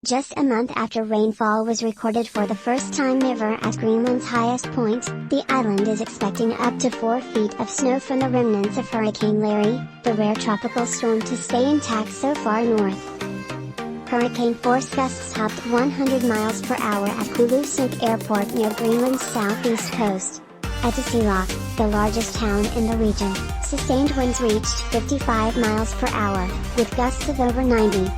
Just a month after rainfall was recorded for the first time ever at Greenland's highest point, the island is expecting up to 4 feet of snow from the remnants of Hurricane Larry, the rare tropical storm to stay intact so far north. Hurricane force gusts topped 100 miles per hour at Kulusuk Airport near Greenland's southeast coast. At Tasiilaq, the largest town in the region, sustained winds reached 55 miles per hour, with gusts of over 90.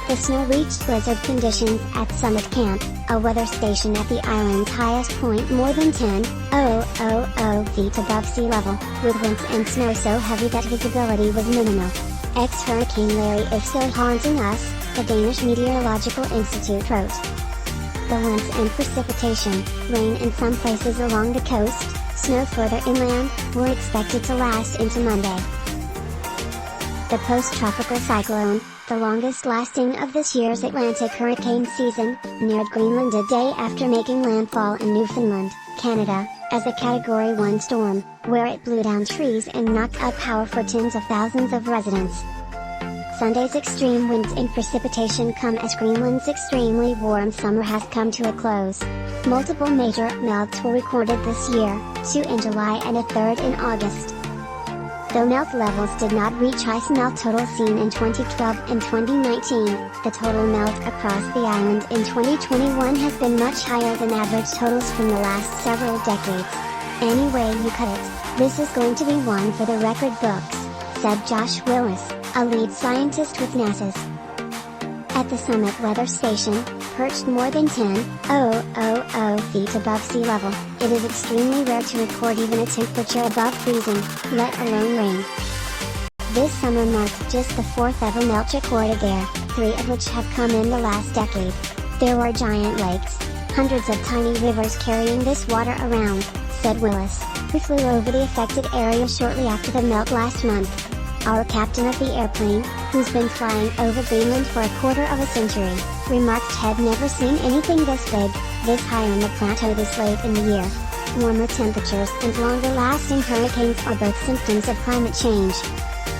The snow reached blizzard conditions at Summit Camp, a weather station at the island's highest point more than 10,000 feet above sea level, with winds and snow so heavy that visibility was minimal. Ex-Hurricane Larry is still haunting us, the Danish Meteorological Institute wrote. The winds and precipitation, rain in some places along the coast, snow further inland, were expected to last into Monday. The post-tropical cyclone, the longest lasting of this year's Atlantic hurricane season, neared Greenland a day after making landfall in Newfoundland, Canada, as a Category 1 storm, where it blew down trees and knocked out power for tens of thousands of residents. Sunday's extreme winds and precipitation come as Greenland's extremely warm summer has come to a close. Multiple major melts were recorded this year, 2 in July and a 3rd in August. Though melt levels did not reach ice melt total seen in 2012 and 2019, the total melt across the island in 2021 has been much higher than average totals from the last several decades. Any way you cut it, this is going to be one for the record books, said Josh Willis, a lead scientist with NASA's. At the Summit weather station, perched more than 10,000 feet above sea level, it is extremely rare to record even a temperature above freezing, let alone rain. This summer marked just the 4th ever melt recorded there, 3 of which have come in the last decade. There were giant lakes, hundreds of tiny rivers carrying this water around, said Willis, who flew over the affected area shortly after the melt last month. Our captain of the airplane, who's been flying over Greenland for a quarter of a century, remarked had never seen anything this big, this high on the plateau this late in the year. Warmer temperatures and longer-lasting hurricanes are both symptoms of climate change.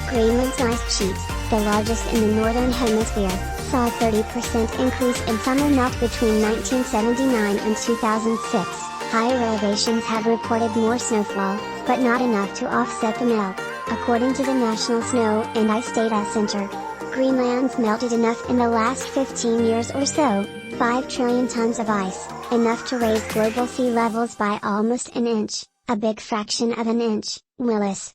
Greenland's ice sheet, the largest in the northern hemisphere, saw a 30% increase in summer melt between 1979 and 2006. Higher elevations have reported more snowfall, but not enough to offset the melt. According to the National Snow and Ice Data Center, Greenland's melted enough in the last 15 years or so, 5 trillion tons of ice, enough to raise global sea levels by almost an inch, a big fraction of an inch, Willis,